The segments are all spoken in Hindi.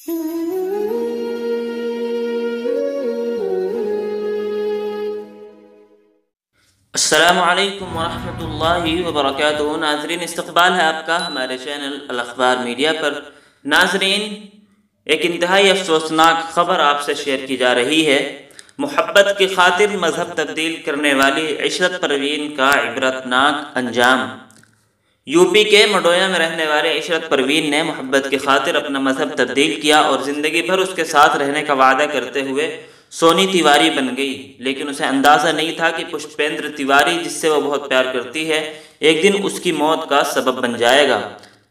अस्सलामुअलैकुम वरहमतुल्लाहि वबरकातुहू। नाज़रीन, इस्तक़बाल है आपका हमारे चैनल अल अख़बार मीडिया पर। नाज़रीन, एक इंतहाई अफसोसनाक ख़बर आपसे शेयर की जा रही है। मोहब्बत की खातिर मज़हब तब्दील करने वाली इशरत परवीन का इबरतनाक अंजाम। यूपी के मडोया में रहने वाले इशरत परवीन ने मोहब्बत की खातिर अपना मज़हब तब्दील किया और ज़िंदगी भर उसके साथ रहने का वादा करते हुए सोनी तिवारी बन गई। लेकिन उसे अंदाज़ा नहीं था कि पुष्पेंद्र तिवारी, जिससे वो बहुत प्यार करती है, एक दिन उसकी मौत का सबब बन जाएगा।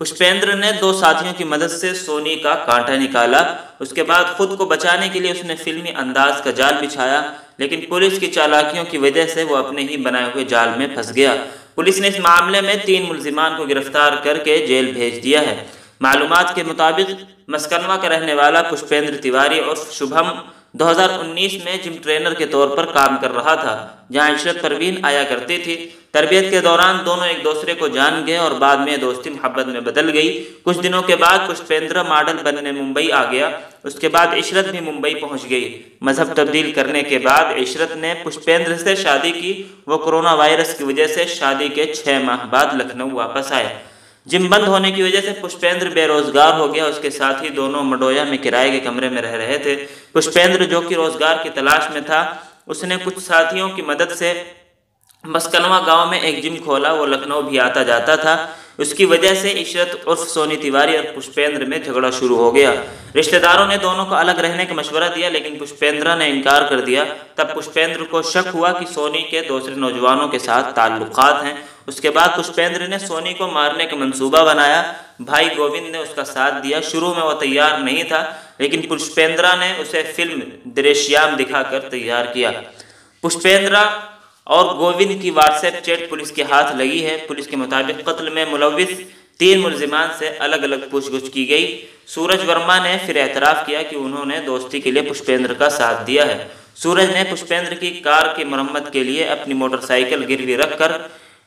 पुष्पेंद्र ने 2 साथियों की मदद से सोनी का कांटा निकाला। उसके बाद खुद को बचाने के लिए उसने फिल्मी अंदाज का जाल बिछाया, लेकिन पुलिस की चालाकियों की वजह से वो अपने ही बनाए हुए जाल में फंस गया। पुलिस ने इस मामले में 3 मुल्जिमान को गिरफ्तार करके जेल भेज दिया है। मालूमात के मुताबिक मस्कनवा का रहने वाला पुष्पेंद्र तिवारी और शुभम 2019 में जिम ट्रेनर के तौर पर काम कर रहा था, जहां इशरत परवीन आया करती थी। तरबियत के दौरान दोनों एक दूसरे को जान गए और बाद में दोस्ती मोहब्बत में बदल गई। कुछ दिनों के बाद पुष्पेंद्र मॉडल बनने मुंबई आ गया। उसके बाद इशरत भी मुंबई पहुंच गई। मजहब तब्दील करने के बाद इशरत ने पुष्पेंद्र से शादी की। वो कोरोना वायरस की वजह से शादी के 6 माह बाद लखनऊ वापस आए। जिम बंद होने की वजह से पुष्पेंद्र बेरोजगार हो गया। उसके साथ ही दोनों मडोया में किराए के कमरे में रह रहे थे। पुष्पेंद्र, जो कि रोजगार की तलाश में था, उसने कुछ साथियों की मदद से मस्कनवा गांव में एक जिम खोला। वो लखनऊ भी आता जाता था। उसकी वजह से इशरत उर्फ सोनी तिवारी और पुष्पेंद्र में झगड़ा शुरू हो गया। रिश्तेदारों ने दोनों को अलग रहने का मशवरा दिया, लेकिन पुष्पेंद्र ने इनकार कर दिया। तब पुष्पेंद्र को शक हुआ कि सोनी के दूसरे नौजवानों के साथ ताल्लुकात हैं। उसके बाद पुष्पेंद्र ने सोनी को मारने का मंसूबा बनाया। भाई गोविंद ने उसका साथ दिया। शुरू में वो तैयार नहीं था, लेकिन पुष्पेंद्र ने उसे फिल्म दृश्याम दिखाकर तैयार किया। पुष्पेंद्र और गोविंद की व्हाट्सएप चैट पुलिस के हाथ लगी है। पुलिस के मुताबिक कत्ल में मुलविस 3 मुल्जिमान से अलग अलग पूछगछ की गई। सूरज वर्मा ने फिर एतराफ़ किया कि उन्होंने दोस्ती के लिए पुष्पेंद्र का साथ दिया है। सूरज ने पुष्पेंद्र की कार की मरम्मत के लिए अपनी मोटरसाइकिल गिरवी रखकर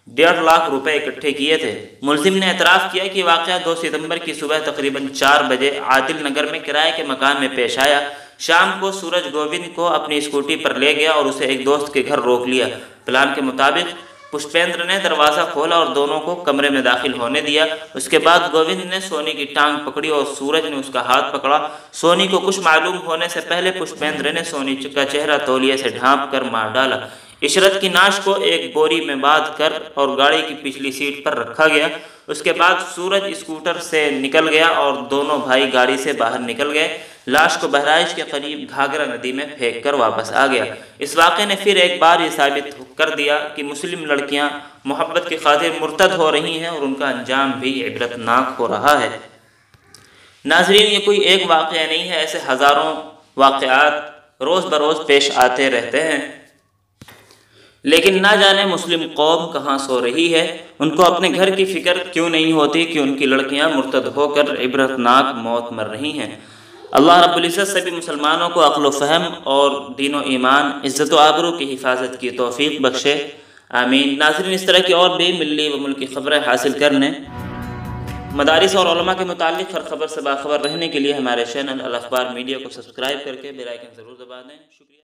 1.5 लाख रुपए इकट्ठे किए थे। मुल्जिम ने एतराफ़ किया कि वाक़या 2 सितंबर की सुबह तकरीबन 4 बजे आदिल नगर में किराए के मकान में पेश आया। शाम को सूरज गोविंद को अपनी स्कूटी पर ले गया और उसे एक दोस्त के घर रोक लिया। प्लान के मुताबिक पुष्पेंद्र ने दरवाज़ा खोला और दोनों को कमरे में दाखिल होने दिया। उसके बाद गोविंद ने सोनी की टांग पकड़ी और सूरज ने उसका हाथ पकड़ा। सोनी को कुछ मालूम होने से पहले पुष्पेंद्र ने सोनी का चेहरा तौलिए से ढांप कर मार डाला। इशरत की नाश को एक बोरी में बांध कर और गाड़ी की पिछली सीट पर रखा गया। उसके बाद सूरज स्कूटर से निकल गया और दोनों भाई गाड़ी से बाहर निकल गए। लाश को बहराइच के करीब घाघरा नदी में फेंक कर वापस आ गया। इस वाक़े ने फिर एक बार ये साबित कर दिया कि मुस्लिम लड़कियां मोहब्बत की खातिर मुर्तद हो रही हैं और उनका अंजाम भी इबरतनाक हो रहा है। नाज़रीन, ये कोई एक वाक़या नहीं है, ऐसे हज़ारों वाक़यात रोज़ बरोज़ पेश आते रहते हैं। लेकिन ना जाने मुस्लिम कौम कहाँ सो रही है। उनको अपने घर की फ़िक्र क्यों नहीं होती कि उनकी लड़कियाँ मुर्तद होकर इबरतनाक मौत मर रही हैं। अल्लाह रब्बुल इज़्ज़त सभी मुसलमानों को अक़्ल व फ़हम और दीन व ईमान, इज़्ज़त व आबरू की हिफाजत की तौफ़ीक़ बख्शे। आमीन। नाज़रीन, इस तरह की और भी मिल्ली व मुल्की ख़बरें हासिल करने, मदारिस और उलमा के मुताल्लिक़ हर खबर से बाखबर रहने के लिए हमारे चैनल अल अख़बार मीडिया को सब्सक्राइब करके बेल आइकन ज़रूर दबा दें। शुक्रिया।